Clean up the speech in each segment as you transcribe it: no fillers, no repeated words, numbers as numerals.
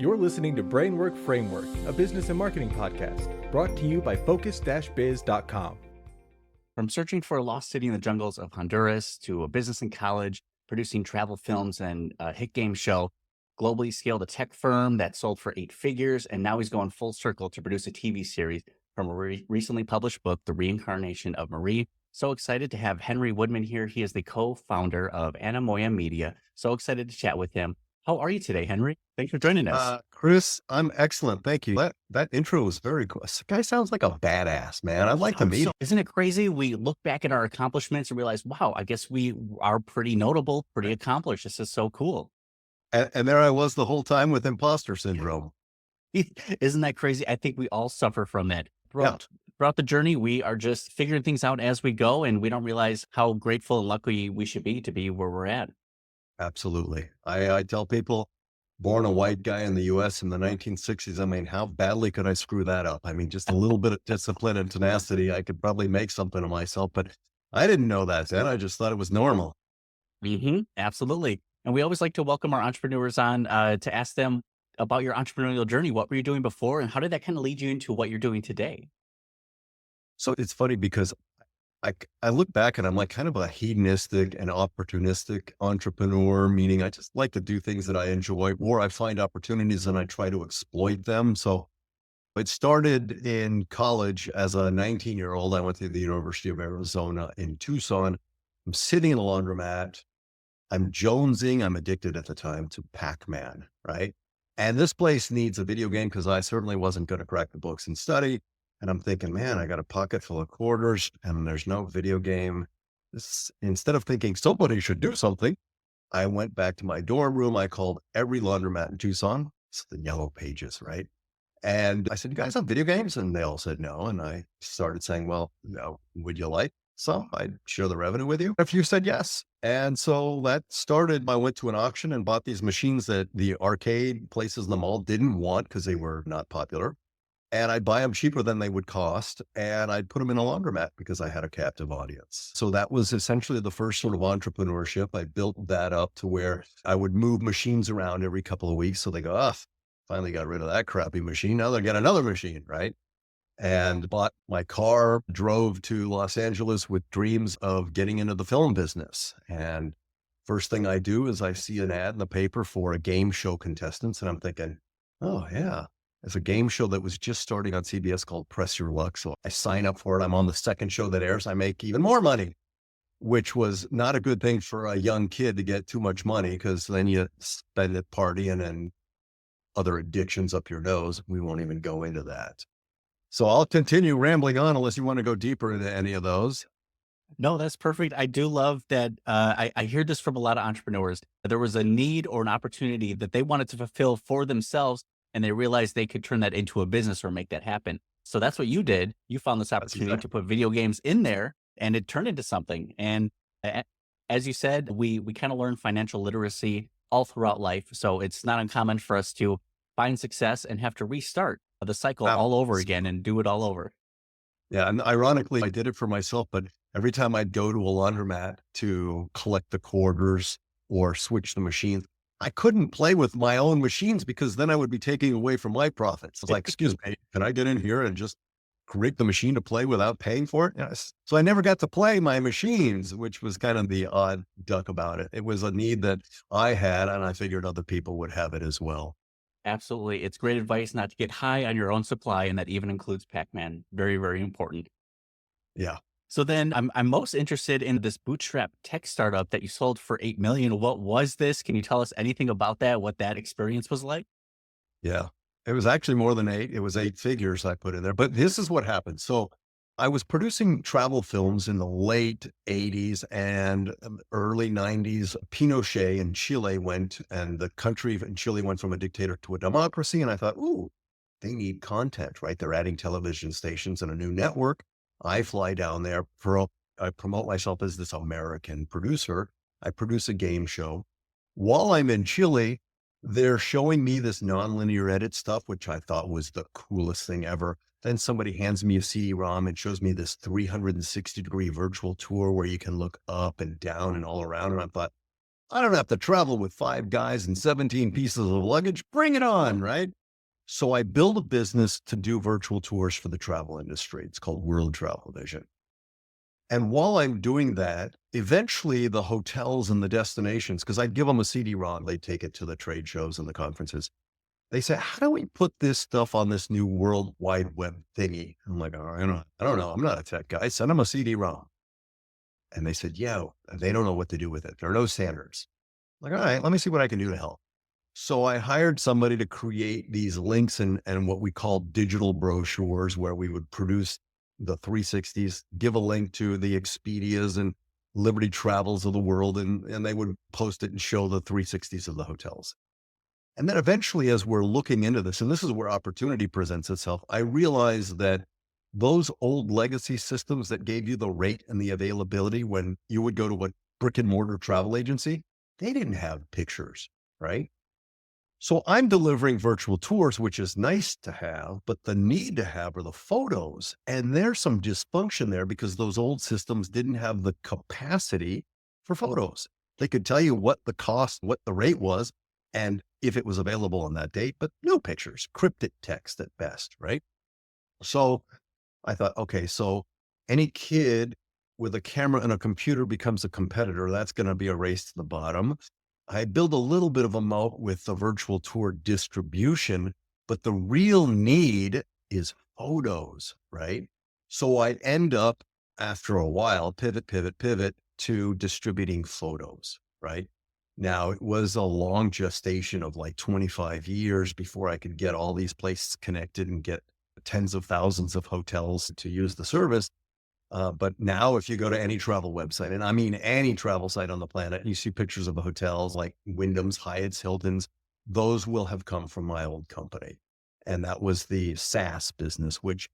You're listening to Brainwork Framework, a business and marketing podcast, brought to you by focus-biz.com. From searching for a lost city in the jungles of Honduras to a business in college, producing travel films and a hit game show, globally scaled a tech firm that sold for 8 figures, and now he's going full circle to produce a TV series from a recently published book, The Reincarnation of Marie. So excited to have Henry Woodman here. He is the co-founder of Anemoia Media. So excited to chat with him. How are you today, Henry? Thanks for joining us. Chris, I'm excellent. Thank you. That intro was very cool. This guy sounds like a badass, man. I'd like to meet him. Isn't it crazy? We look back at our accomplishments and realize, wow, I guess we are pretty notable, pretty accomplished. This is so cool. And there I was the whole time with imposter syndrome. Isn't that crazy? I think we all suffer from that. Throughout the journey, we are just figuring things out as we go, and we don't realize how grateful and lucky we should be to be where we're at. Absolutely. I tell people, born a white guy in the U.S. in the 1960s, I mean, how badly could I screw that up? I mean, just a little bit of discipline and tenacity, I could probably make something of myself, but I didn't know that then. I just thought it was normal. Absolutely. And we always like to welcome our entrepreneurs on to ask them about your entrepreneurial journey. What were you doing before, and how did that kind of lead you into what you're doing today? So it's funny because I look back and I'm like kind of a hedonistic and opportunistic entrepreneur, meaning I just like to do things that I enjoy, or I find opportunities and I try to exploit them. So it started in college as a 19-year-old. I went to the University of Arizona in Tucson. I'm sitting in a laundromat. I'm jonesing. I'm addicted at the time to Pac-Man, right? And this place needs a video game because I certainly wasn't going to crack the books and study. And I'm thinking, man, I got a pocket full of quarters and there's no video game. Instead of thinking somebody should do something, I went back to my dorm room. I called every laundromat in Tucson. It's the yellow pages, right? And I said, you guys have video games? And they all said no. And I started saying, well, no, would you like some? I'd share the revenue with you if you said yes. And so that started. I went to an auction and bought these machines that the arcade places in the mall didn't want because they were not popular. And I'd buy them cheaper than they would cost. And I'd put them in a laundromat because I had a captive audience. So that was essentially the first sort of entrepreneurship. I built that up to where I would move machines around every couple of weeks. So they go, finally got rid of that crappy machine. Now they got another machine, right? And bought my car, drove to Los Angeles with dreams of getting into the film business. And first thing I do is I see an ad in the paper for a game show contestants. And I'm thinking, oh yeah. It's a game show that was just starting on CBS called Press Your Luck. So I sign up for it. I'm on the second show that airs. I make even more money, which was not a good thing for a young kid to get too much money because then you spend it partying and other addictions up your nose. We won't even go into that. So I'll continue rambling on unless you want to go deeper into any of those. No, that's perfect. I do love that. I hear this from a lot of entrepreneurs. There was a need or an opportunity that they wanted to fulfill for themselves, and they realized they could turn that into a business or make that happen. So that's what you did. You found this opportunity to put video games in there, and it turned into something. And as you said, we kind of learn financial literacy all throughout life. So it's not uncommon for us to find success and have to restart the cycle all over again and do it all over. Yeah. And ironically, I did it for myself, but every time I'd go to a laundromat to collect the quarters or switch the machines, I couldn't play with my own machines because then I would be taking away from my profits. It's like, excuse me, can I get in here and just create the machine to play without paying for it? Yes. So I never got to play my machines, which was kind of the odd duck about it. It was a need that I had, and I figured other people would have it as well. Absolutely. It's great advice not to get high on your own supply. And that even includes Pac-Man. Very, very important. Yeah. So then I'm most interested in this bootstrap tech startup that you sold for 8 million. What was this? Can you tell us anything about that? What that experience was like? Yeah, it was actually more than 8. It was 8 figures I put in there, but this is what happened. So I was producing travel films in the late 80s and early 90s. Pinochet in Chile and the country in Chile went from a dictator to a democracy. And I thought, ooh, they need content, right? They're adding television stations and a new network. I fly down there, I promote myself as this American producer. I produce a game show. While I'm in Chile, they're showing me this nonlinear edit stuff, which I thought was the coolest thing ever. Then somebody hands me a CD-ROM and shows me this 360-degree virtual tour where you can look up and down and all around. And I thought, I don't have to travel with 5 guys and 17 pieces of luggage. Bring it on, right? So I built a business to do virtual tours for the travel industry. It's called World Travel Vision. And while I'm doing that, eventually the hotels and the destinations, because I'd give them a CD-ROM, they'd take it to the trade shows and the conferences. They say, how do we put this stuff on this new World Wide Web thingy? I'm like, oh, I don't know. I'm not a tech guy. Send them a CD-ROM. And they said, yeah, they don't know what to do with it. There are no standards. I'm like, all right, let me see what I can do to help. So I hired somebody to create these links and what we call digital brochures, where we would produce the 360s, give a link to the Expedias and Liberty Travels of the world, and they would post it and show the 360s of the hotels. And then eventually, as we're looking into this, and this is where opportunity presents itself, I realized that those old legacy systems that gave you the rate and the availability when you would go to a brick and mortar travel agency, they didn't have pictures, right? So I'm delivering virtual tours, which is nice to have, but the need to have are the photos. And there's some dysfunction there because those old systems didn't have the capacity for photos. They could tell you what the cost, what the rate was, and if it was available on that date, but no pictures, cryptic text at best, right? So I thought, okay, so any kid with a camera and a computer becomes a competitor. That's going to be a race to the bottom. I build a little bit of a moat with the virtual tour distribution, but the real need is photos, right? So I'd end up after a while, pivot to distributing photos, right? Now it was a long gestation of like 25 years before I could get all these places connected and get tens of thousands of hotels to use the service. But now if you go to any travel website, and I mean any travel site on the planet, you see pictures of the hotels like Wyndham's, Hyatt's, Hilton's, those will have come from my old company. And that was the SaaS business, which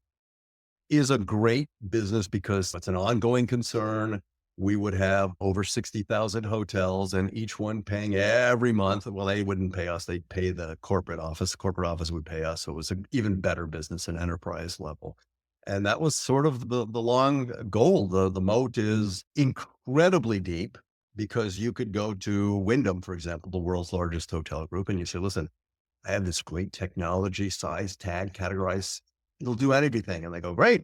is a great business because it's an ongoing concern. We would have over 60,000 hotels and each one paying every month. Well, they wouldn't pay us. They'd pay the corporate office. The corporate office would pay us. So it was an even better business and enterprise level. And that was sort of the long goal. The moat is incredibly deep because you could go to Wyndham, for example, the world's largest hotel group, and you say, listen, I have this great technology, size, tag, categorize. It'll do anything. And they go, great.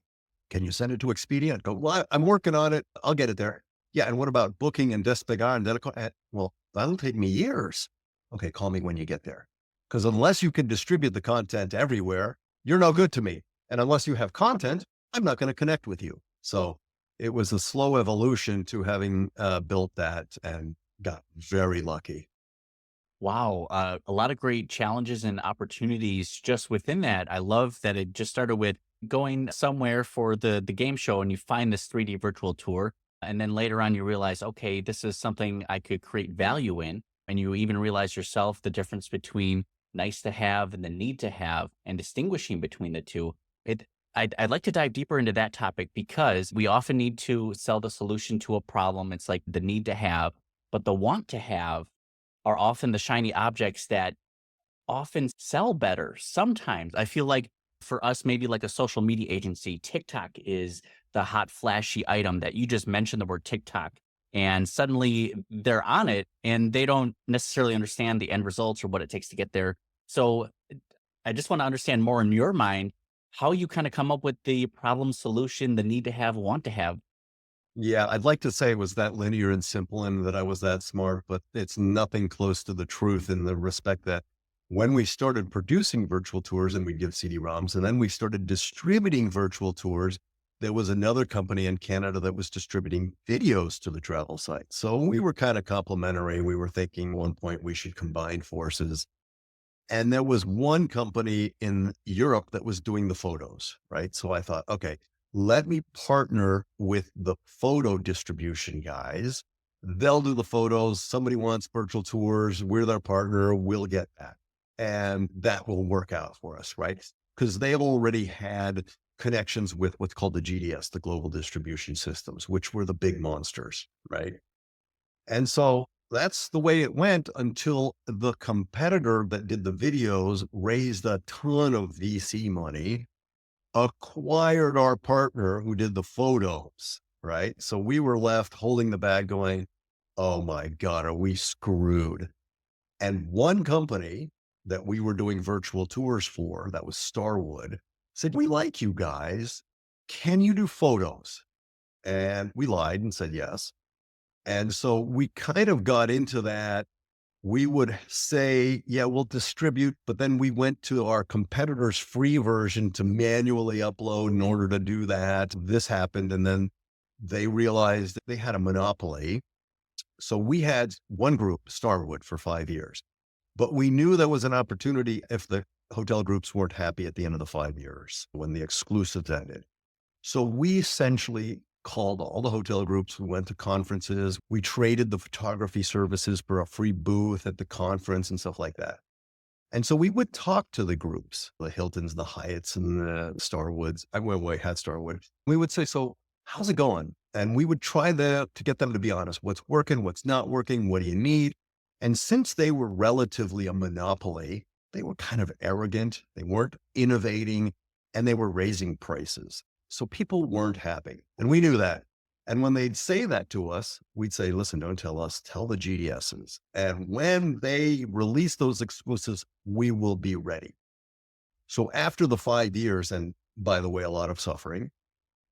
Can you send it to Expedia? I'd go, well, I'm working on it. I'll get it there. Yeah. And what about booking and Despegar and Delico? Well, that'll take me years. Okay. Call me when you get there. Because unless you can distribute the content everywhere, you're no good to me. And unless you have content, I'm not going to connect with you. So it was a slow evolution to having built that and got very lucky. Wow. A lot of great challenges and opportunities just within that. I love that it just started with going somewhere for the game show and you find this 3D virtual tour. And then later on, you realize, okay, this is something I could create value in. And you even realize yourself the difference between nice to have and the need to have and distinguishing between the two. I'd like to dive deeper into that topic because we often need to sell the solution to a problem. It's like the need to have, but the want to have are often the shiny objects that often sell better. Sometimes I feel like for us, maybe like a social media agency, TikTok is the hot, flashy item that you just mentioned the word TikTok. And suddenly they're on it and they don't necessarily understand the end results or what it takes to get there. So I just want to understand more in your mind how you kind of come up with the problem solution, the need to have, want to have. Yeah, I'd like to say it was that linear and simple and that I was that smart, but it's nothing close to the truth in the respect that when we started producing virtual tours and we'd give CD-ROMs and then we started distributing virtual tours, there was another company in Canada that was distributing videos to the travel site. So we were kind of complementary. We were thinking at one point we should combine forces. And there was one company in Europe that was doing the photos, right? So I thought, okay, let me partner with the photo distribution guys. They'll do the photos. Somebody wants virtual tours. We're their partner. We'll get that. And that will work out for us, right? Because they've already had connections with what's called the GDS, the global distribution systems, which were the big monsters, right? And so that's the way it went until the competitor that did the videos raised a ton of VC money, acquired our partner who did the photos, right? So we were left holding the bag going, oh my God, are we screwed? And one company that we were doing virtual tours for, that was Starwood, said, we like you guys. Can you do photos? And we lied and said yes. And so we kind of got into that. We would say, yeah, we'll distribute, but then we went to our competitor's free version to manually upload in order to do that. This happened. And then they realized that they had a monopoly. So we had one group, Starwood, for 5 years, but we knew there was an opportunity if the hotel groups weren't happy at the end of the 5 years when the exclusives ended. So we essentially called all the hotel groups. We went to conferences. We traded the photography services for a free booth at the conference and stuff like that. And so we would talk to the groups, the Hiltons, the Hyatts, and the Starwoods. I went way had Starwood. We would say, so how's it going? And we would try to get them to be honest. What's working? What's not working? What do you need? And since they were relatively a monopoly, they were kind of arrogant. They weren't innovating, and they were raising prices. So people weren't happy. And we knew that. And when they'd say that to us, we'd say, listen, don't tell us, tell the GDSs. And when they release those exclusives, we will be ready. So after the 5 years, and by the way, a lot of suffering,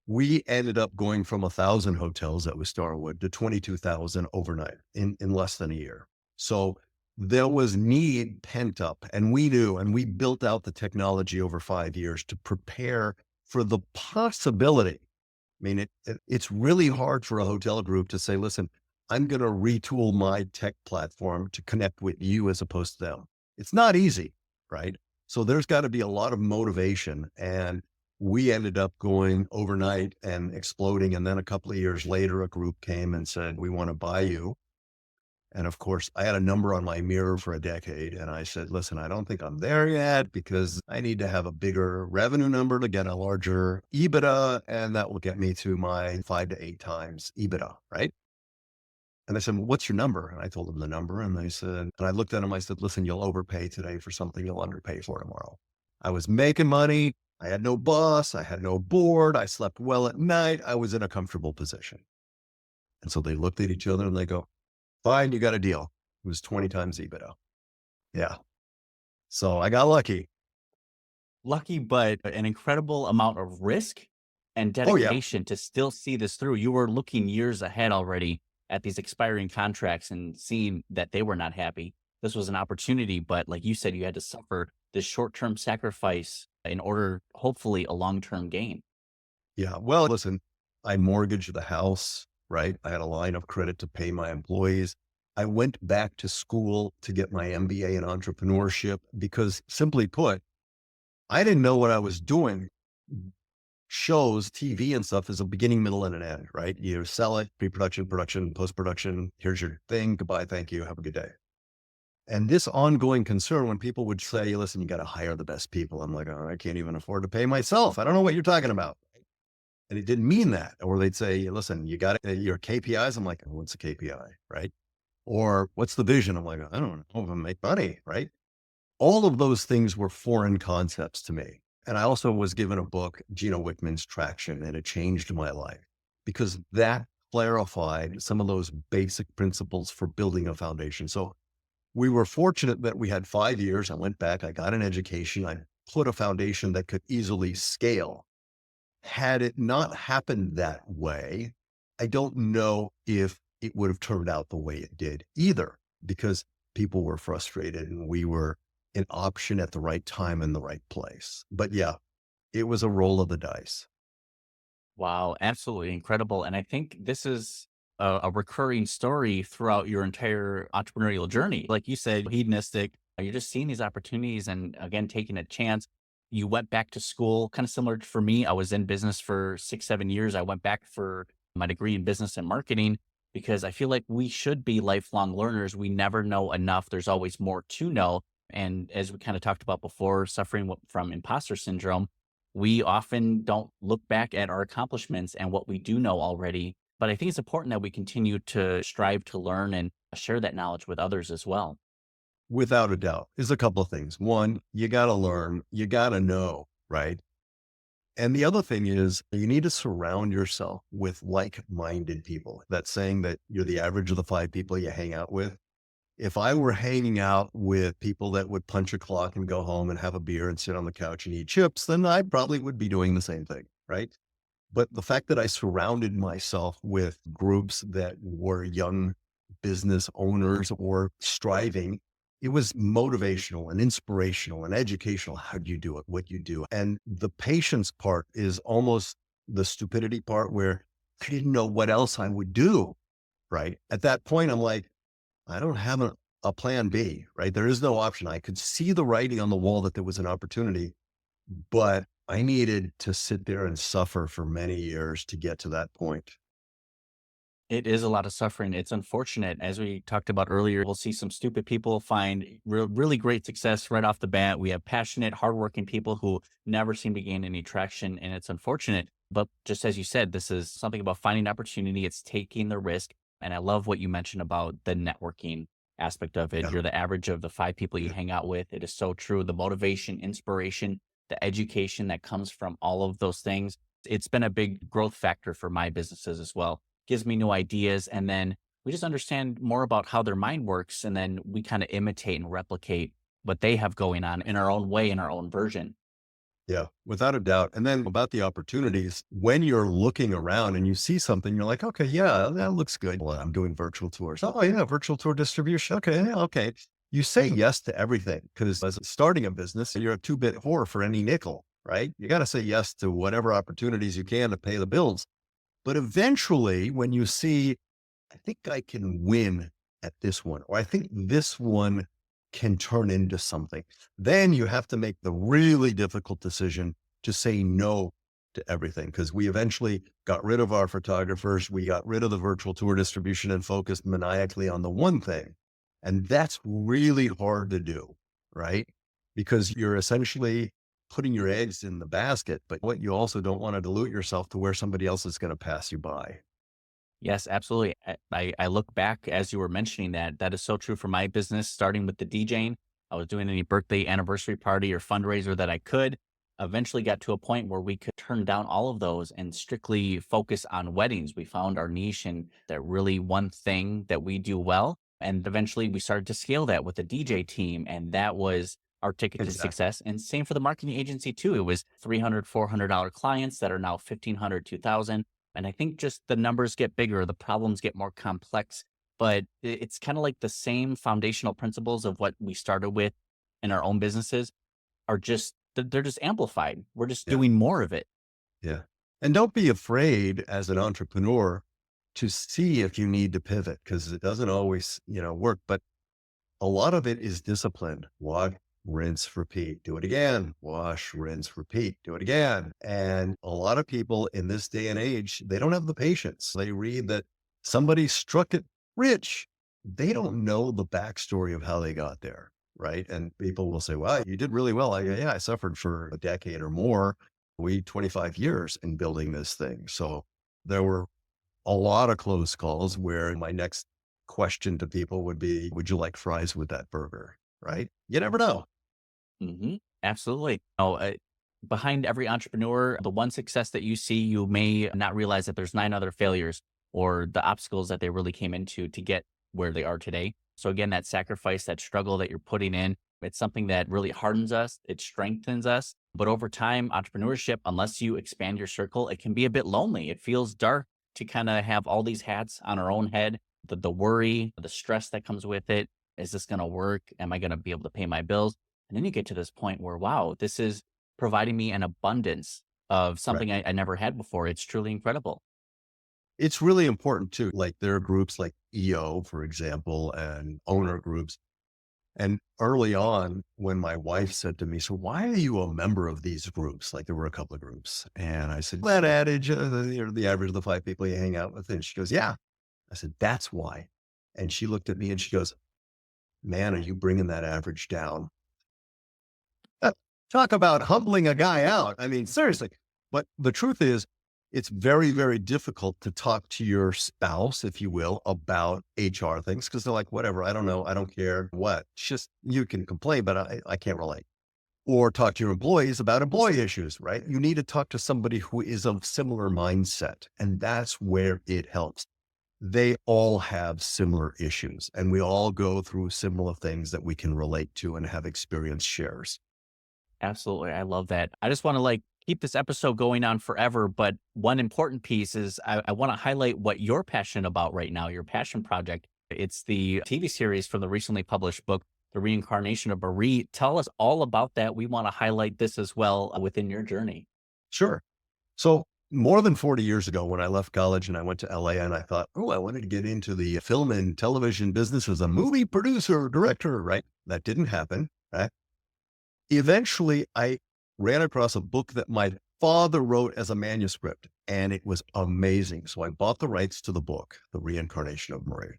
we ended up going from 1,000 hotels that was Starwood to 22,000 overnight in less than a year. So there was need pent up, and we knew, and we built out the technology over 5 years to prepare for the possibility. I mean, it's really hard for a hotel group to say, listen, I'm going to retool my tech platform to connect with you as opposed to them. It's not easy, right? So there's got to be a lot of motivation. And we ended up going overnight and exploding. And then a couple of years later, a group came and said, we want to buy you. And of course, I had a number on my mirror for a decade. And I said, listen, I don't think I'm there yet because I need to have a bigger revenue number to get a larger EBITDA. And that will get me to my 5 to 8 times EBITDA, right? And they said, well, what's your number? And I told them the number. And they said, and I looked at them, I said, listen, you'll overpay today for something you'll underpay for tomorrow. I was making money. I had no boss. I had no board. I slept well at night. I was in a comfortable position. And so they looked at each other and they go, fine, you got a deal. It was 20 times EBITDA. Yeah. So I got lucky. Lucky, but an incredible amount of risk and Oh, yeah. dedication to still see this through. You were looking years ahead already at these expiring contracts and seeing that they were not happy. This was an opportunity, but like you said, you had to suffer this short-term sacrifice in order, hopefully, a long-term gain. Yeah. Well, listen, I mortgaged the house, right? I had a line of credit to pay my employees. I went back to school to get my MBA in entrepreneurship because, simply put, I didn't know what I was doing. Shows, TV and stuff is a beginning, middle, and an end, right? You sell it, pre-production, production, post-production. Here's your thing. Goodbye. Thank you. Have a good day. And this ongoing concern when people would say, listen, you got to hire the best people. I'm like, oh, I can't even afford to pay myself. I don't know what you're talking about. And it didn't mean that. Or they'd say, listen, you got your KPIs. I'm like, oh, what's a KPI, right? Or what's the vision? I'm like, I don't know if I make money, right? All of those things were foreign concepts to me. And I also was given a book, Gino Wickman's Traction, and it changed my life because that clarified some of those basic principles for building a foundation. So we were fortunate that we had 5 years. I went back, I got an education, I put a foundation that could easily scale. Had it not happened that way, I don't know if it would have turned out the way it did either, because people were frustrated and we were an option at the right time in the right place. But yeah, it was a roll of the dice. Wow, absolutely incredible. And I think this is a recurring story throughout your entire entrepreneurial journey. Like you said, hedonistic, you're just seeing these opportunities and again, taking a chance. You went back to school, kind of similar for me. I was in business for 6, 7 years. I went back for my degree in business and marketing because I feel like we should be lifelong learners. We never know enough. There's always more to know. And as we kind of talked about before, suffering from imposter syndrome, we often don't look back at our accomplishments and what we do know already. But I think it's important that we continue to strive to learn and share that knowledge with others as well. Without a doubt, there's a couple of things. One, you got to learn, you got to know, right? And the other thing is you need to surround yourself with like-minded people. That saying that you're the average of the 5 people you hang out with. If I were hanging out with people that would punch a clock and go home and have a beer and sit on the couch and eat chips, then I probably would be doing the same thing, right? But the fact that I surrounded myself with groups that were young business owners or striving, it was motivational and inspirational and educational. How do you do it? What you do? And the patience part is almost the stupidity part where I didn't know what else I would do. Right. At that point, I'm like, I don't have a plan B, right? There is no option. I could see the writing on the wall that there was an opportunity, but I needed to sit there and suffer for many years to get to that point. It is a lot of suffering. It's unfortunate. As we talked about earlier, we'll see some stupid people find really great success right off the bat. We have passionate, hardworking people who never seem to gain any traction, and it's unfortunate. But just as you said, this is something about finding opportunity. It's taking the risk. And I love what you mentioned about the networking aspect of it. Yeah. You're the average of the 5 people you hang out with. It is so true. The motivation, inspiration, the education that comes from all of those things. It's been a big growth factor for my businesses as well. Gives me new ideas. And then we just understand more about how their mind works. And then we kind of imitate and replicate what they have going on in our own way, in our own version. Yeah, without a doubt. And then about the opportunities, when you're looking around and you see something, you're like, okay, yeah, that looks good. Well, I'm doing virtual tours. Oh, yeah, virtual tour distribution. Okay, yeah, okay. You say yes to everything because as starting a business, you're a two-bit whore for any nickel, right? You got to say yes to whatever opportunities you can to pay the bills. But eventually, when you see, I think I can win at this one, or I think this one can turn into something, then you have to make the really difficult decision to say no to everything. Because we eventually got rid of our photographers, we got rid of the virtual tour distribution and focused maniacally on the one thing. And that's really hard to do, right? Because you're essentially putting your eggs in the basket, but what you also don't want to dilute yourself to where somebody else is going to pass you by. Yes, absolutely. I look back as you were mentioning that. That is so true for my business, starting with the DJing. I was doing any birthday, anniversary party, or fundraiser that I could. Eventually got to a point where we could turn down all of those and strictly focus on weddings. We found our niche and that really one thing that we do well. And eventually we started to scale that with the DJ team. And that was our ticket to Exactly. success. And same for the marketing agency too. It was $300, $400 clients that are now 1,500, 2,000. And I think just the numbers get bigger, the problems get more complex, but it's kind of like the same foundational principles of what we started with in our own businesses are just, they're just amplified. We're just Yeah. doing more of it. Yeah. And don't be afraid as an entrepreneur to see if you need to pivot because it doesn't always, work, but a lot of it is discipline. Wash, rinse, repeat. Do it again. Wash, rinse, repeat. Do it again. And a lot of people in this day and age, they don't have the patience. They read that somebody struck it rich. They don't know the backstory of how they got there. Right. And people will say, well, you did really well. I suffered for a decade or more. 25 years in building this thing. So there were a lot of close calls where my next question to people would be, would you like fries with that burger? Right? You never know. Absolutely. Behind every entrepreneur, the one success that you see, you may not realize that there's 9 other failures or the obstacles that they really came into to get where they are today. So again, that sacrifice, that struggle that you're putting in, it's something that really hardens us. It strengthens us. But over time, entrepreneurship, unless you expand your circle, it can be a bit lonely. It feels dark to kind of have all these hats on our own head, the worry, the stress that comes with it. Is this going to work? Am I going to be able to pay my bills? And then you get to this point where, wow, this is providing me an abundance of Right. something I never had before. It's truly incredible. It's really important too. Like there are groups like EO, for example, and owner groups. And early on, when my wife said to me, so why are you a member of these groups? Like there were a couple of groups. And I said, that adage, the average of the 5 people you hang out with. And she goes, yeah. I said, that's why. And she looked at me and she goes, man, are you bringing that average down? Talk about humbling a guy out. I mean, seriously. But the truth is, it's very, very difficult to talk to your spouse, if you will, about HR things because they're like, whatever, I don't know, I don't care what. It's just you can complain, but I can't relate. or talk to your employees about employee issues, right? You need to talk to somebody who is of similar mindset. And that's where it helps. They all have similar issues and we all go through similar things that we can relate to and have experience shares. Absolutely. I love that. I just want to keep this episode going on forever. But one important piece is I want to highlight what you're passionate about right now, your passion project. It's the TV series from the recently published book, The Reincarnation of Marie. Tell us all about that. We want to highlight this as well within your journey. Sure. So more than 40 years ago, when I left college and I went to LA and I thought, oh, I wanted to get into the film and television business as a movie producer, director, right? That didn't happen. Right? Eventually, I ran across a book that my father wrote as a manuscript, and it was amazing. So I bought the rights to the book, The Reincarnation of Marie.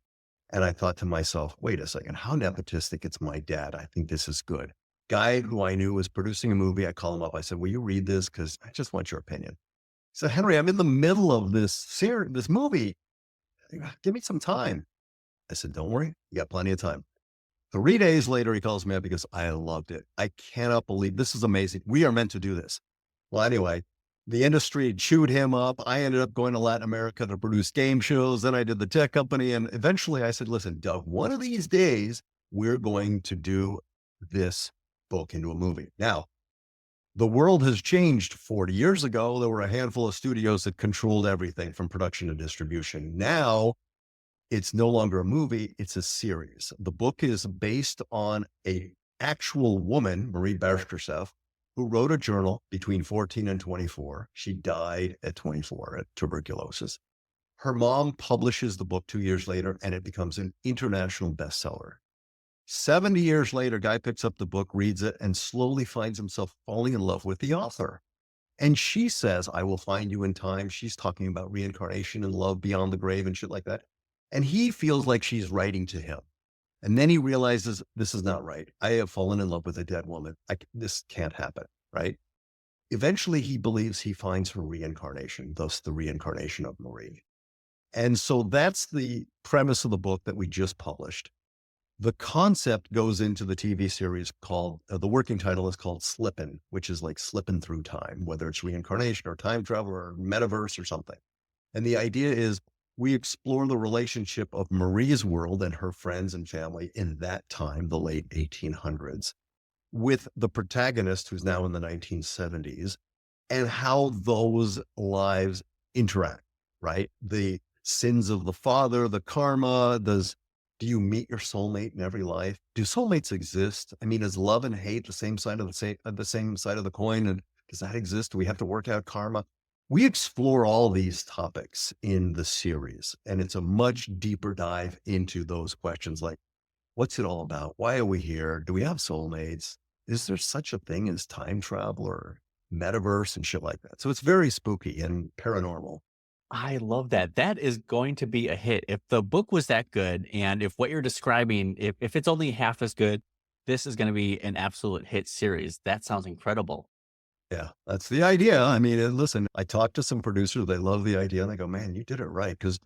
And I thought to myself, wait a second, how nepotistic? It's my dad. I think this is good. Guy who I knew was producing a movie. I called him up. I said, will you read this? Because I just want your opinion. He said, Henry, I'm in the middle of this movie. Give me some time. I said, don't worry. You got plenty of time. 3 days later, he calls me up because I loved it. I cannot believe this is amazing. We are meant to do this. Well, anyway, the industry chewed him up. I ended up going to Latin America to produce game shows. Then I did the tech company. And eventually I said, listen, Doug, one of these days, we're going to do this book into a movie. Now, the world has changed. 40 years ago, there were a handful of studios that controlled everything from production to distribution. Now, it's no longer a movie, it's a series. The book is based on a actual woman, Marie Berchtesgaden, who wrote a journal between 14 and 24. She died at 24 at tuberculosis. Her mom publishes the book 2 years later, and it becomes an international bestseller. 70 years later, guy picks up the book, reads it, and slowly finds himself falling in love with the author. And she says, I will find you in time. She's talking about reincarnation and love beyond the grave and shit like that. And he feels like she's writing to him. And then he realizes this is not right. I have fallen in love with a dead woman. This can't happen, right? Eventually, he believes he finds her reincarnation, thus the reincarnation of Marie. And so that's the premise of the book that we just published. The concept goes into the TV series called, the working title is called Slippin', which is like slipping through time, whether it's reincarnation or time travel or metaverse or something. And the idea is we explore the relationship of Marie's world and her friends and family in that time, the late 1800s, with the protagonist who's now in the 1970s, and how those lives interact, right? The sins of the father, the karma, do you meet your soulmate in every life? Do soulmates exist? I mean, is love and hate the same side of the same side of the coin? And does that exist? Do we have to work out karma? We explore all these topics in the series, and it's a much deeper dive into those questions like, what's it all about? Why are we here? Do we have soulmates? Is there such a thing as time travel or metaverse and shit like that? So it's very spooky and paranormal. I love that. That is going to be a hit. If the book was that good, and if what you're describing, if it's only half as good, this is going to be an absolute hit series. That sounds incredible. Yeah, that's the idea. I mean, listen, I talked to some producers. They love the idea. And they go, man, you did it right. Because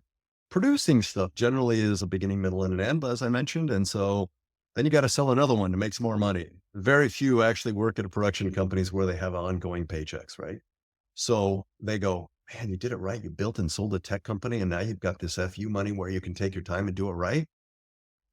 producing stuff generally is a beginning, middle, and an end, as I mentioned. And so then you got to sell another one to make some more money. Very few actually work at production companies where they have ongoing paychecks, right? So they go, man, you did it right. You built and sold a tech company, and now you've got this FU money where you can take your time and do it right.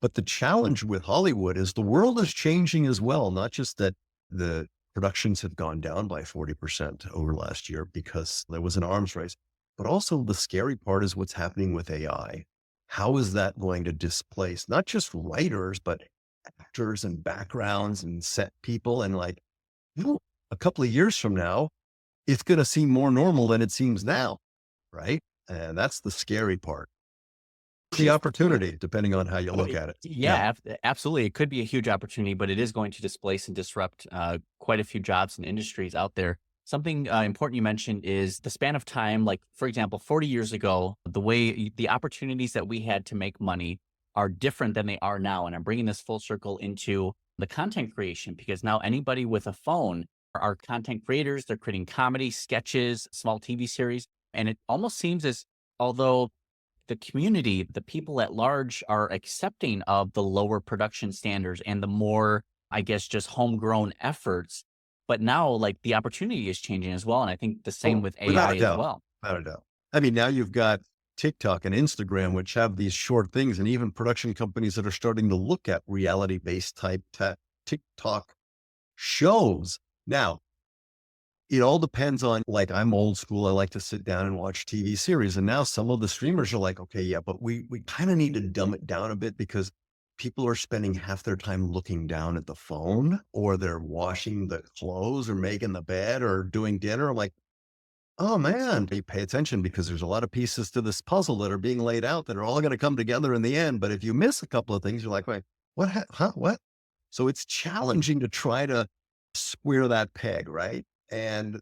But the challenge with Hollywood is the world is changing as well. Not just that the productions have gone down by 40% over last year because there was an arms race, but also the scary part is what's happening with AI. How is that going to displace not just writers, but actors and backgrounds and set people? And like, a couple of years from now, it's going to seem more normal than it seems now, right? And that's the scary part. The opportunity, depending on how you look at it. Yeah, absolutely. It could be a huge opportunity, but it is going to displace and disrupt quite a few jobs and industries out there. Something important you mentioned is the span of time. Like, for example, 40 years ago, the opportunities that we had to make money are different than they are now. And I'm bringing this full circle into the content creation, because now anybody with a phone are content creators. They're creating comedy, sketches, small TV series. And it almost seems as although the community, the people at large are accepting of the lower production standards and the more, I guess, just homegrown efforts, But now like the opportunity is changing as well. And I think the same Oh, with without AI a as doubt. well. Without a doubt. I mean, now you've got TikTok and Instagram, which have these short things, and even production companies that are starting to look at reality-based type TikTok shows. Now, it all depends on, like, I'm old school. I like to sit down and watch TV series. And now some of the streamers are like, okay, yeah, but we kind of need to dumb it down a bit because people are spending half their time looking down at the phone, or they're washing the clothes or making the bed or doing dinner. I'm like, oh man, you pay attention because there's a lot of pieces to this puzzle that are being laid out that are all going to come together in the end. But if you miss a couple of things, you're like, wait, what? Huh? What? So it's challenging to try to square that peg, right? And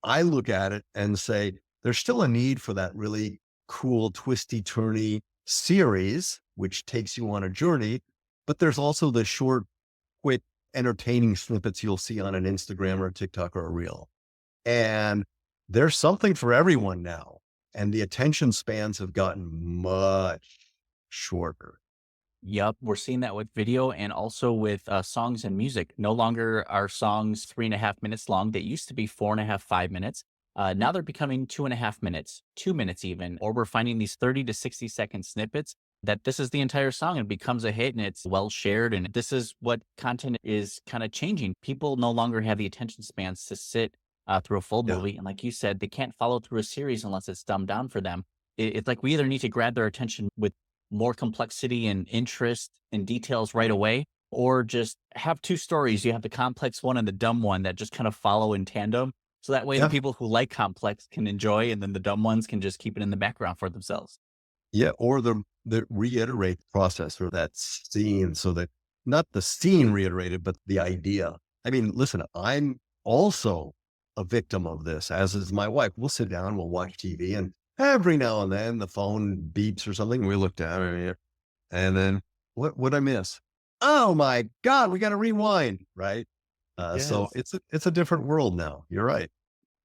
I look at it and say, there's still a need for that really cool, twisty, turny series, which takes you on a journey. But there's also the short, quick, entertaining snippets you'll see on an Instagram or a TikTok or a reel. And there's something for everyone now. And the attention spans have gotten much shorter. Yep, we're seeing that with video and also with songs and music. No longer are songs 3.5 minutes long. They used to be 4.5, 5 minutes. Now they're becoming 2.5 minutes, 2 minutes even, or we're finding these 30 to 60 second snippets that this is the entire song and becomes a hit and it's well shared. And this is what content is kind of changing. People no longer have the attention spans to sit through a full Yeah. movie. And like you said, they can't follow through a series unless it's dumbed down for them. It's like we either need to grab their attention with more complexity and interest and details right away, or just have two stories. You have the complex one and the dumb one that just kind of follow in tandem. So that way the Yeah. people who like complex can enjoy, and then the dumb ones can just keep it in the background for themselves. Yeah. Or the reiterate process or that scene, so that not the scene reiterated, but the idea. I mean, listen, I'm also a victim of this, as is my wife. We'll sit down, we'll watch TV, and every now and then the phone beeps or something. We look down and then what I miss? Oh my God, we got to rewind. Right. So Yes. it's a different world now. You're right.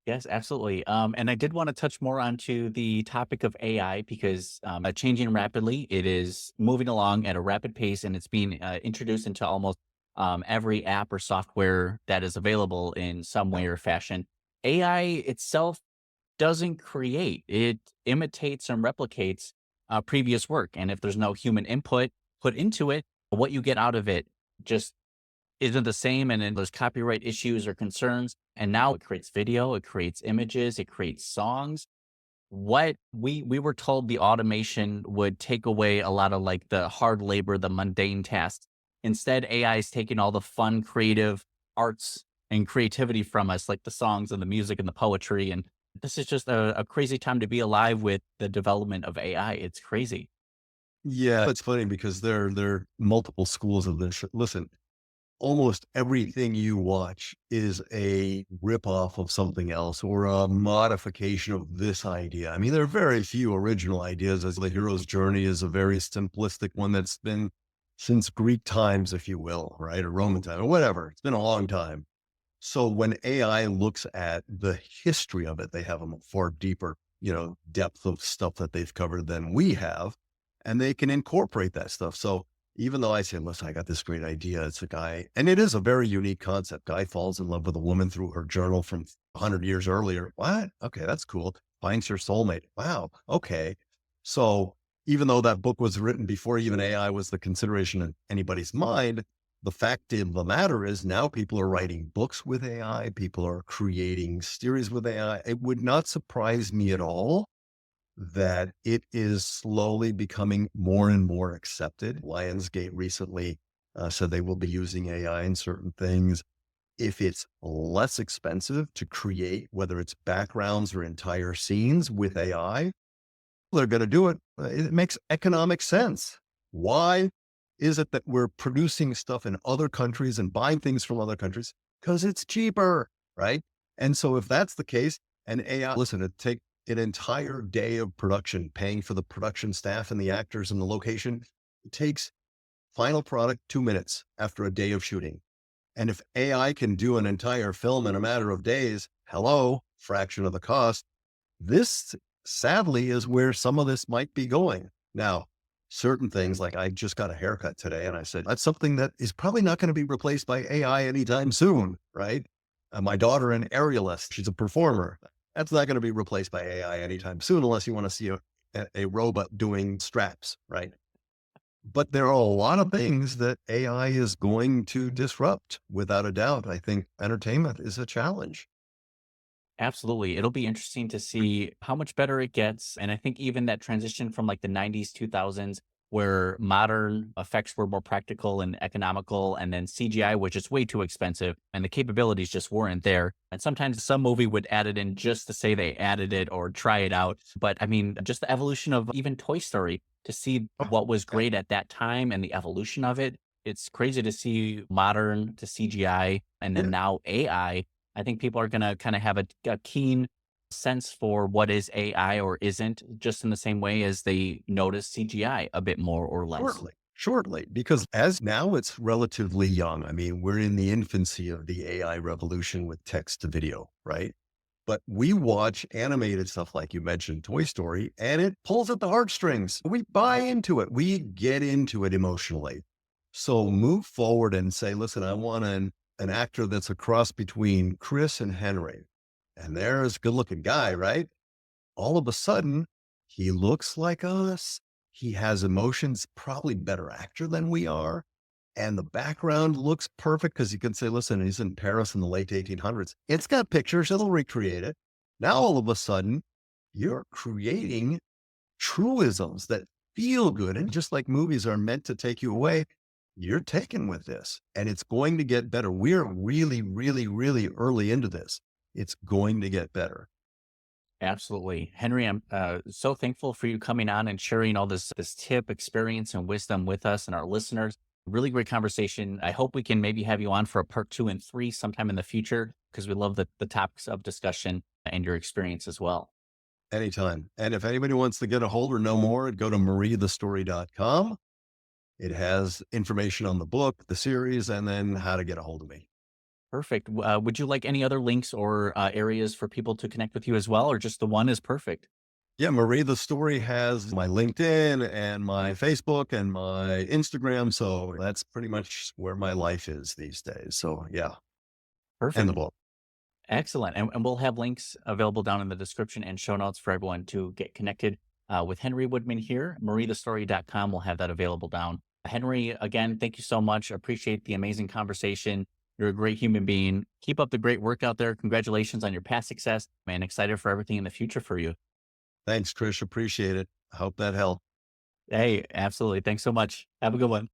Yes, absolutely. And I did want to touch more onto the topic of AI because changing rapidly. It is moving along at a rapid pace, and it's being introduced into almost every app or software that is available in some way or fashion. AI itself doesn't create; it imitates and replicates previous work. And if there's no human input put into it, what you get out of it just isn't the same, and then there's copyright issues or concerns. And now it creates video, it creates images, it creates songs. What we were told the automation would take away a lot of like the hard labor, the mundane tasks. Instead, AI is taking all the fun, creative arts and creativity from us, like the songs and the music and the poetry. And this is just a crazy time to be alive with the development of AI. It's crazy. Yeah. It's funny because there are multiple schools of this. Listen, almost everything you watch is a ripoff of something else or a modification of this idea. I mean, there are very few original ideas, as the hero's journey is a very simplistic one that's been since Greek times, if you will, right? Or Roman time or whatever. It's been a long time. So when AI looks at the history of it, they have a far deeper, depth of stuff that they've covered than we have, and they can incorporate that stuff. So even though I say, listen, I got this great idea, it's a guy, and it is a very unique concept. Guy falls in love with a woman through her journal from 100 years earlier. What? Okay, that's cool. Finds her soulmate. Wow. Okay. So even though that book was written before even AI was the consideration in anybody's mind, the fact of the matter is now people are writing books with AI. People are creating series with AI. It would not surprise me at all that it is slowly becoming more and more accepted. Lionsgate recently said they will be using AI in certain things. If it's less expensive to create, whether it's backgrounds or entire scenes with AI, they're going to do it. It makes economic sense. Why is it that we're producing stuff in other countries and buying things from other countries? Because it's cheaper, right? And so if that's the case, and AI, listen, it take an entire day of production, paying for the production staff and the actors and the location, it takes final product 2 minutes after a day of shooting. And if AI can do an entire film in a matter of days, hello, fraction of the cost. This sadly is where some of this might be going. Now, certain things like I just got a haircut today and I said, that's something that is probably not going to be replaced by AI anytime soon, right? My daughter, an aerialist, she's a performer. That's not going to be replaced by AI anytime soon, unless you want to see a robot doing straps, right? But there are a lot of things that AI is going to disrupt without a doubt. I think entertainment is a challenge. Absolutely. It'll be interesting to see how much better it gets. And I think even that transition from like the 90s, 2000s, where modern effects were more practical and economical, and then CGI was just way too expensive and the capabilities just weren't there. And sometimes some movie would add it in just to say they added it or try it out. But I mean, just the evolution of even Toy Story to see Oh, what was yeah. great at that time and the evolution of it. It's crazy to see modern to CGI and then Yeah. now AI. I think people are going to kind of have a keen sense for what is AI or isn't, just in the same way as they notice CGI a bit more or less. Shortly, because as now it's relatively young. I mean, we're in the infancy of the AI revolution with text to video, right? But we watch animated stuff like you mentioned, Toy Story, and it pulls at the heartstrings. We buy into it. We get into it emotionally. So move forward and say, listen, I want an actor that's a cross between Chris and Henry. And there's a good looking guy, right? All of a sudden, he looks like us. He has emotions, probably better actor than we are. And the background looks perfect because you can say, listen, he's in Paris in the late 1800s. It's got pictures, it'll recreate it. Now, all of a sudden, you're creating truisms that feel good. And just like movies are meant to take you away, you're taken with this and it's going to get better. We're really, really, really early into this. It's going to get better. Absolutely. Henry, I'm so thankful for you coming on and sharing all this tip, experience, and wisdom with us and our listeners. Really great conversation. I hope we can maybe have you on for a part 2 and 3 sometime in the future because we love the topics of discussion and your experience as well. Anytime. And if anybody wants to get a hold or know more, go to mariethestory.com. It has information on the book, the series, and then how to get a hold of me. Perfect. Would you like any other links or areas for people to connect with you as well, or just the one is perfect? Yeah, Marie the Story has my LinkedIn and my Facebook and my Instagram. So that's pretty much where my life is these days. So yeah, and the Perfect. book. Excellent. And we'll have links available down in the description and show notes for everyone to get connected with Henry Woodman here. MarieTheStory.com will have that available down. Henry, again, thank you so much. Appreciate the amazing conversation. You're a great human being. Keep up the great work out there. Congratulations on your past success. Man, excited for everything in the future for you. Thanks, Trish. Appreciate it. I hope that helped. Hey, absolutely. Thanks so much. Have a good one.